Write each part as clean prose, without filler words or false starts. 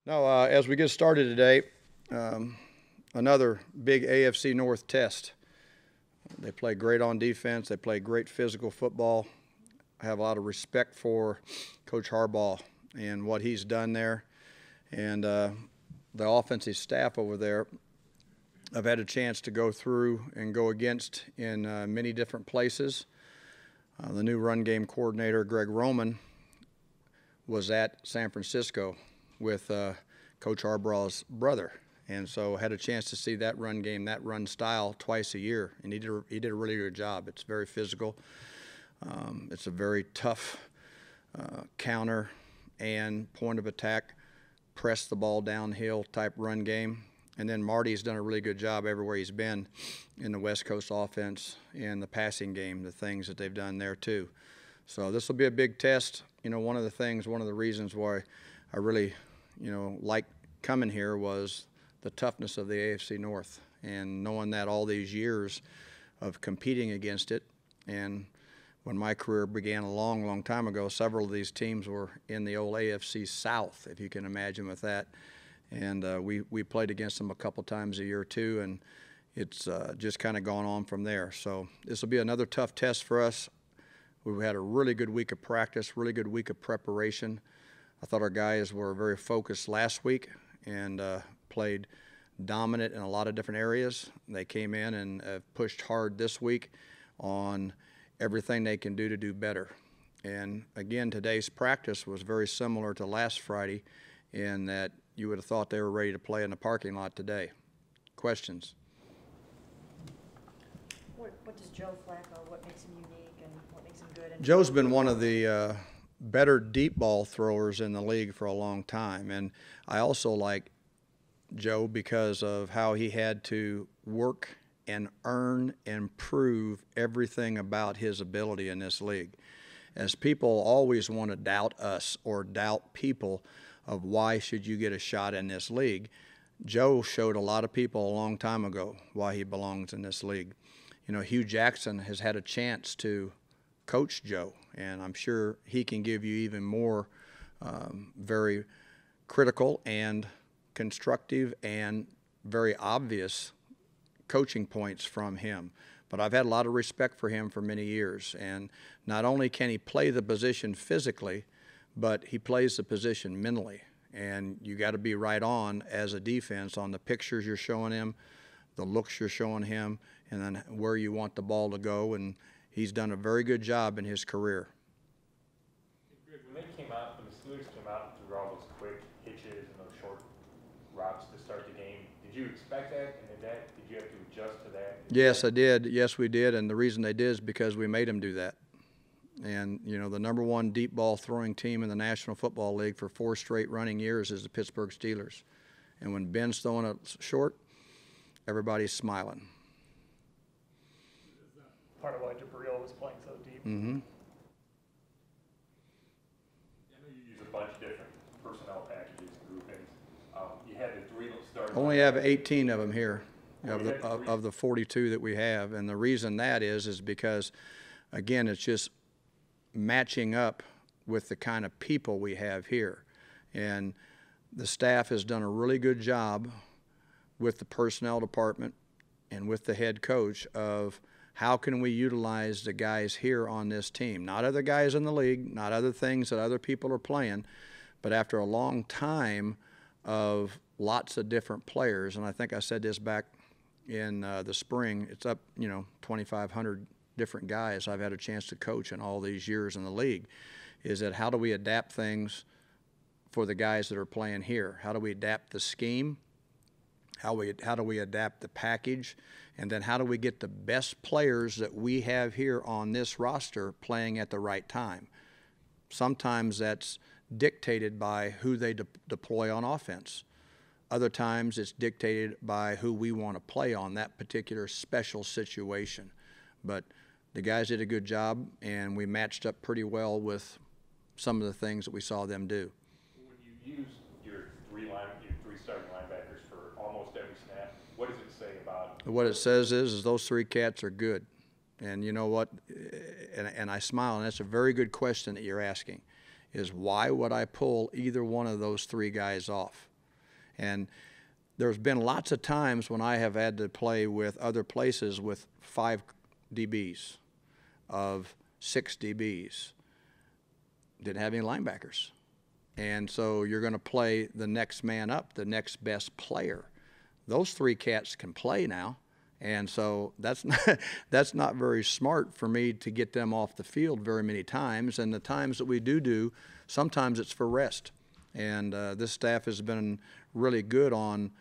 Now, as we get started today, another big AFC North test. They play great on defense. They play great physical football. I have a lot of respect for Coach Harbaugh and what he's done there. And the offensive staff over there, I've had a chance to go through and go against in many different places. The new run game coordinator, Gregg Williams, was at San Francisco with Coach Harbaugh's brother, and so had a chance to see that run game, that run style twice a year, and he did a really good job. It's very physical. It's a very tough counter and point of attack, press the ball downhill type run game. And then Marty's done a really good job everywhere he's been in the West Coast offense and the passing game, the things that they've done there too. So this will be a big test. You know, one of the reasons why I really, like coming here was the toughness of the AFC North and knowing that all these years of competing against it. And when my career began a long, long time ago, several of these teams were in the old AFC South, if you can imagine with that. And we played against them a couple times a year too, and it's just kind of gone on from there. So this will be another tough test for us. We had a really good week of practice, really good week of preparation. I thought our guys were very focused last week and played dominant in a lot of different areas. They came in and pushed hard this week on everything they can do to do better. And again, today's practice was very similar to last Friday in that you would have thought they were ready to play in the parking lot today. Questions? What does Joe Flacco, what makes him unique and what makes him good? Joe's been one of the better deep ball throwers in the league for a long time. And I also like Joe because of how he had to work and earn and prove everything about his ability in this league. As people always want to doubt us or doubt people of why should you get a shot in this league, Joe showed a lot of people a long time ago why he belongs in this league. You know, Hugh Jackson has had a chance to coach Joe, and I'm sure he can give you even more very critical and constructive and very obvious coaching points from him. But I've had a lot of respect for him for many years, and not only can he play the position physically, but he plays the position mentally. And you got to be right on as a defense on the pictures you're showing him, the looks you're showing him, and then where you want the ball to go. And he's done a very good job in his career. When the Steelers came out and threw all those quick hitches and those short routes to start the game, did you expect that? And did you have to adjust to that? Yes, I did. Yes, we did. And the reason they did is because we made them do that. And, the number one deep ball throwing team in the National Football League for 4 straight running years is the Pittsburgh Steelers. And when Ben's throwing it short, everybody's smiling. Part of why Jabril was playing so deep. Mm-hmm. I know you use a bunch of different personnel packages and groupings. You had the 3 starters. Only have 18 of them here of the 42 that we have. And the reason that is because, again, it's just matching up with the kind of people we have here. And the staff has done a really good job with the personnel department and with the head coach of how can we utilize the guys here on this team, not other guys in the league, not other things that other people are playing, but after a long time of lots of different players, and I think I said this back in the spring, it's up, 2,500 different guys I've had a chance to coach in all these years in the league, is that how do we adapt things for the guys that are playing here? How do we adapt the scheme? How do we adapt the package? And then how do we get the best players that we have here on this roster playing at the right time? Sometimes that's dictated by who they deploy on offense. Other times it's dictated by who we want to play on that particular special situation. But the guys did a good job, and we matched up pretty well with some of the things that we saw them do. When you use your 3 starting linebackers for almost every snap, what does it say about? What it says is those 3 cats are good. And you know what? And I smile, and that's a very good question that you're asking, is why would I pull either one of those 3 guys off? And there's been lots of times when I have had to play with other places with 5 DBs, of 6 DBs. Didn't have any linebackers. And so you're going to play the next man up, the next best player. Those 3 cats can play now. And so that's not very smart for me to get them off the field very many times. And the times that we do, sometimes it's for rest. And this staff has been really good on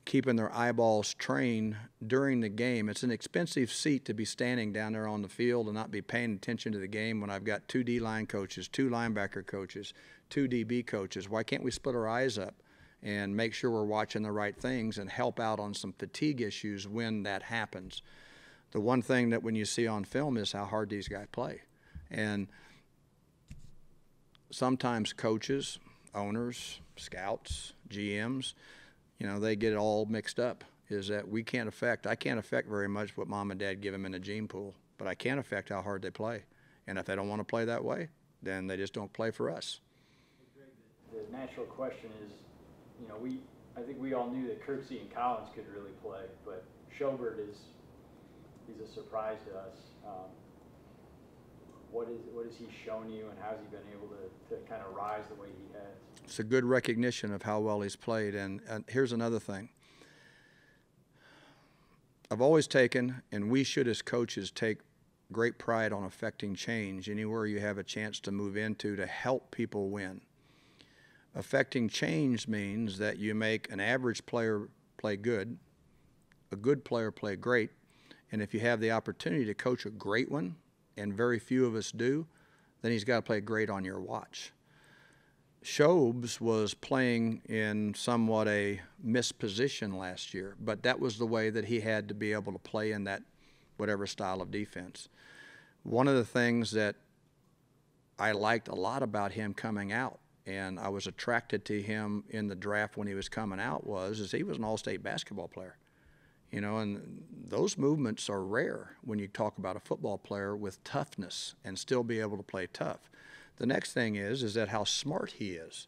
keeping their eyeballs trained during the game. It's an expensive seat to be standing down there on the field and not be paying attention to the game when I've got 2 D-line coaches, 2 linebacker coaches, 2 DB coaches. Why can't we split our eyes up and make sure we're watching the right things and help out on some fatigue issues when that happens? The one thing that when you see on film is how hard these guys play. And sometimes coaches, owners, scouts, GMs, you know, they get it all mixed up, is that I can't affect very much what mom and dad give them in the gene pool, but I can affect how hard they play. And if they don't want to play that way, then they just don't play for us. The natural question is, you know, I think we all knew that Kirksey and Collins could really play, but Schobert he's a surprise to us. What has he shown you, and how's he been able to kind of rise the way he has? It's a good recognition of how well he's played. And here's another thing. I've always taken, and we should as coaches take great pride on affecting change anywhere you have a chance to move into to help people win. Affecting change means that you make an average player play good, a good player play great, and if you have the opportunity to coach a great one, and very few of us do, then he's got to play great on your watch. Shobes was playing in somewhat a missed position last year, but that was the way that he had to be able to play in that whatever style of defense. One of the things that I liked a lot about him coming out, and I was attracted to him in the draft when he was coming out, is he was an all-state basketball player. You know, and those movements are rare when you talk about a football player with toughness and still be able to play tough. The next thing is that how smart he is.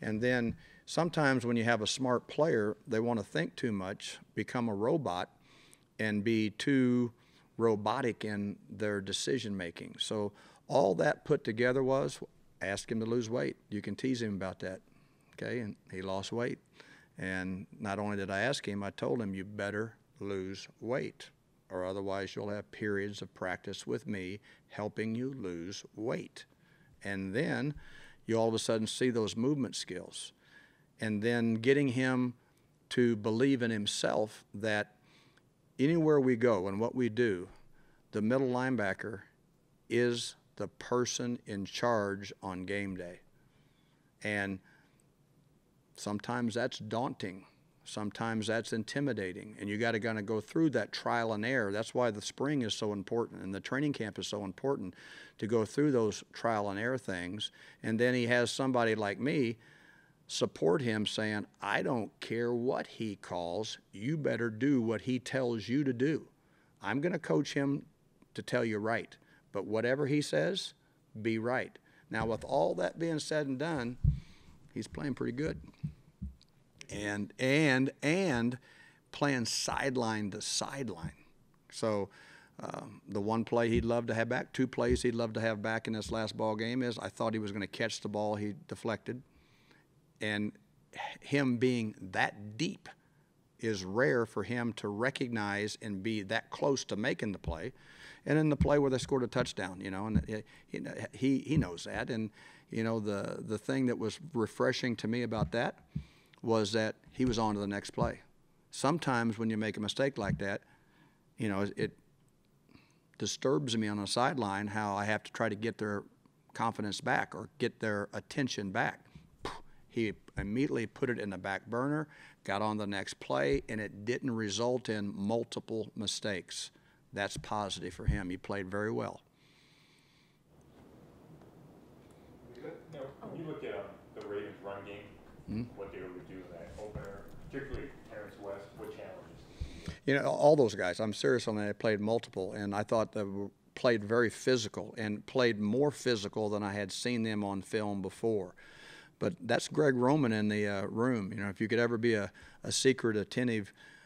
And then sometimes when you have a smart player, they want to think too much, become a robot, and be too robotic in their decision making. So all that put together was ask him to lose weight. You can tease him about that, okay? And he lost weight. And not only did I ask him, I told him, you better lose weight, or otherwise you'll have periods of practice with me helping you lose weight. And then you all of a sudden see those movement skills. And then getting him to believe in himself that anywhere we go and what we do, the middle linebacker is the person in charge on game day. And sometimes that's daunting. Sometimes that's intimidating. And you got to kind of go through that trial and error. That's why the spring is so important and the training camp is so important, to go through those trial and error things. And then he has somebody like me support him saying, I don't care what he calls, you better do what he tells you to do. I'm going to coach him to tell you right. But whatever he says, be right. Now, with all that being said and done, he's playing pretty good. And playing sideline to sideline. So the one play he'd love to have back, 2 plays he'd love to have back in this last ball game is I thought he was going to catch the ball he deflected. And him being that deep is rare for him to recognize and be that close to making the play. And in the play where they scored a touchdown, you know, and he knows that. And, you know, the thing that was refreshing to me about that was that he was on to the next play. Sometimes when you make a mistake like that, you know, it disturbs me on the sideline how I have to try to get their confidence back or get their attention back. He immediately put it in the back burner, got on the next play, and it didn't result in multiple mistakes. That's positive for him. He played very well. Now, when you look at the Ravens' run game, what they were able to do in that opener, particularly Terrence West, what challenges? You know, all those guys, I'm serious on that, they played multiple, and I thought they played very physical and played more physical than I had seen them on film before. But that's Greg Roman in the room. You know, if you could ever be a secret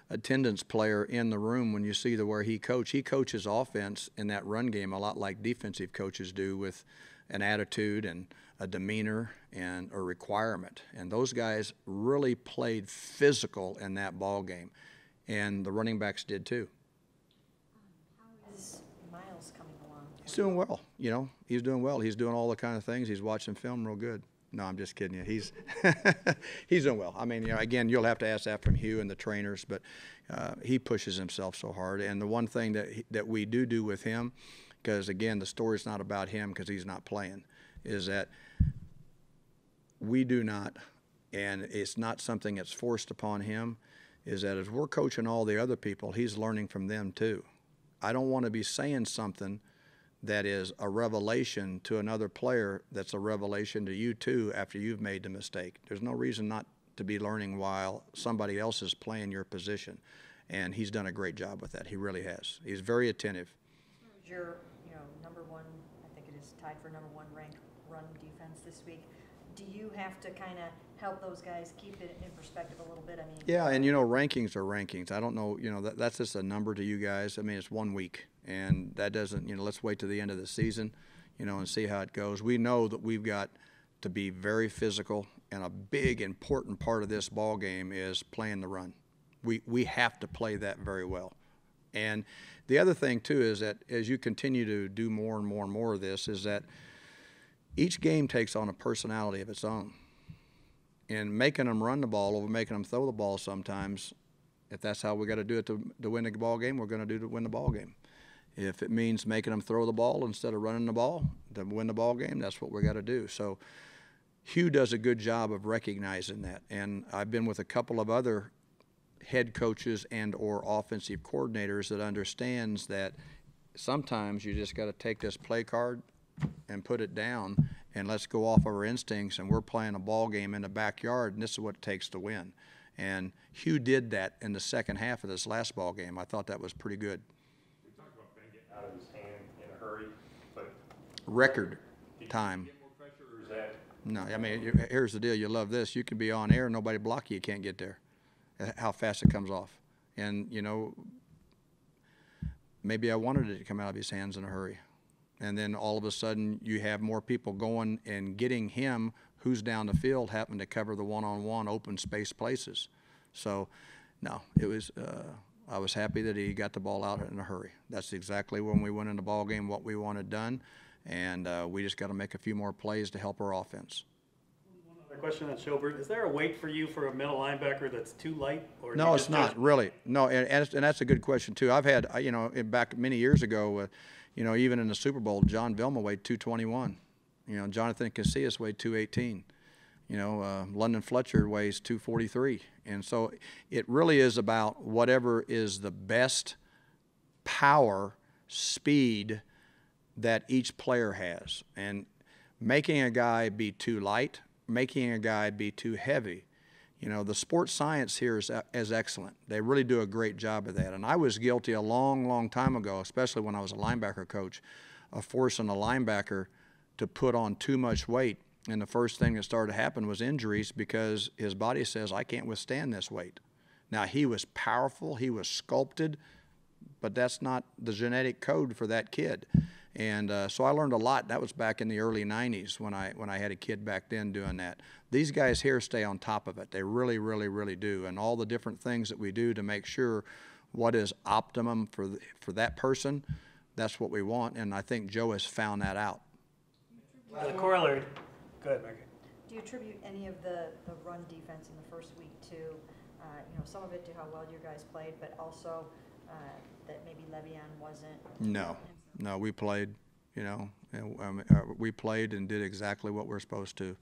attendance player in the room when you see where he coaches offense in that run game a lot like defensive coaches do, with an attitude and a demeanor and a requirement. And those guys really played physical in that ball game, and the running backs did too. How is Miles coming along? He's doing well. You know, he's doing well. He's doing all the kind of things. He's watching film real good. No, I'm just kidding you. He's he's doing well. I mean, you know, again, you'll have to ask that from Hugh and the trainers, but he pushes himself so hard. And the one thing that we do with him, because again, the story's not about him because he's not playing, is that we do not, and it's not something that's forced upon him, is that as we're coaching all the other people, he's learning from them too. I don't want to be saying something that is a revelation to another player that's a revelation to you too after you've made the mistake. There's no reason not to be learning while somebody else is playing your position. And he's done a great job with that. He really has. He's very attentive. Your, number one, I think it is tied for number one ranked run defense this week. Do you have to kind of help those guys keep it in perspective a little bit? I mean, yeah, and rankings are rankings. I don't know, that's just a number to you guys. I mean, it's 1 week, and that doesn't, let's wait to the end of the season, and see how it goes. We know that we've got to be very physical, and a big important part of this ball game is playing the run. We have to play that very well. And the other thing too is that as you continue to do more and more and more of this, is that each game takes on a personality of its own. And making them run the ball over making them throw the ball sometimes, if that's how we got to do it to win the ball game, we're going to do to win the ball game. If it means making them throw the ball instead of running the ball to win the ball game, that's what we got to do. So Hugh does a good job of recognizing that. And I've been with a couple of other head coaches and or offensive coordinators that understands that sometimes you just got to take this play card and put it down, and let's go off of our instincts, and we're playing a ball game in the backyard, and this is what it takes to win. And Hugh did that in the second half of this last ball game. I thought that was pretty good. We talked about Ben getting out of his hand in a hurry, but record time. Did you get more pressure, or is that? No, I mean, here's the deal. You love this. You can be on air, nobody block you. You can't get there. How fast it comes off. And, maybe I wanted it to come out of his hands in a hurry. And then all of a sudden you have more people going and getting him, who's down the field, happen to cover the one-on-one open space places. So, no, it was I was happy that he got the ball out in a hurry. That's exactly when we went in the ball game what we wanted done, and we just got to make a few more plays to help our offense. One other question on Schobert. Is there a weight for you for a middle linebacker that's too light? Or no, it's not, really. No, and that's a good question, too. I've had, back many years ago, even in the Super Bowl, John Vilma weighed 221. Jonathan Casillas weighed 218. London Fletcher weighs 243. And so it really is about whatever is the best power, speed that each player has. And making a guy be too light, making a guy be too heavy. The sports science here is excellent. They really do a great job of that. And I was guilty a long, long time ago, especially when I was a linebacker coach, of forcing a linebacker to put on too much weight. And the first thing that started to happen was injuries because his body says, I can't withstand this weight. Now, he was powerful, he was sculpted, but that's not the genetic code for that kid. And so I learned a lot. That was back in the early 90s when I had a kid back then doing that. These guys here stay on top of it. They really, really, really do. And all the different things that we do to make sure what is optimum for that person, that's what we want. And I think Joe has found that out. The corollary. Go ahead, Mary. Do you attribute any of the run defense in the first week to, some of it to how well your guys played, but also that maybe Le'Veon wasn't? No, we played, we played and did exactly what we're supposed to.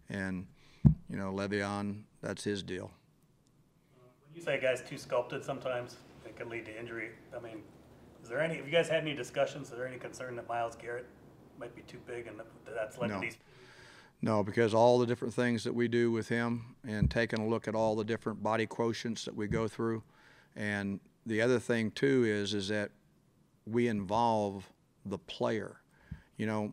And, Le'Veon, that's his deal. When you say guys too sculpted, sometimes it can lead to injury. I mean, have you guys had any discussions? Is there any concern that Myles Garrett might be too big and that's led to these? No, because all the different things that we do with him and taking a look at all the different body quotients that we go through. And the other thing, too, is that we involve the player. And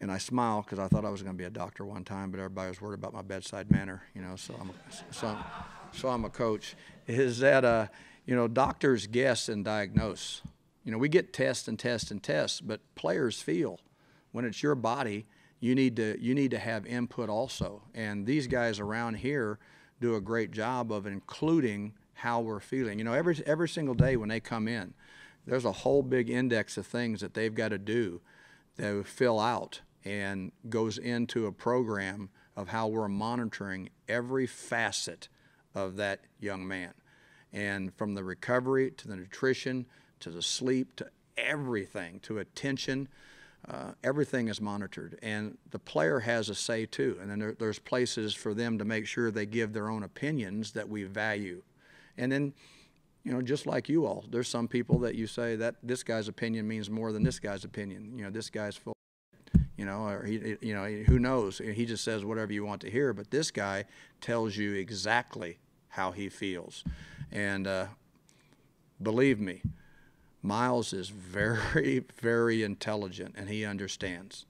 And I smile because I thought I was going to be a doctor one time, but everybody was worried about my bedside manner, you know, so I'm a coach, is that, you know, doctors guess and diagnose. You know, we get tests and tests and tests, but players feel. When it's your body, you need to have input also. And these guys around here do a great job of including how we're feeling. You know, every single day when they come in, there's a whole big index of things that they've got to do that fill out and goes into a program of how we're monitoring every facet of that young man. And from the recovery to the nutrition to the sleep to everything, to attention, everything is monitored. And the player has a say too. And then there's places for them to make sure they give their own opinions that we value. And then, you know, just like you all, there's some people that you say that this guy's opinion means more than this guy's opinion. You know, this guy's full, you know, or he, you know, who knows? He just says whatever you want to hear. But this guy tells you exactly how he feels. And believe me, Miles is very, very intelligent, and he understands.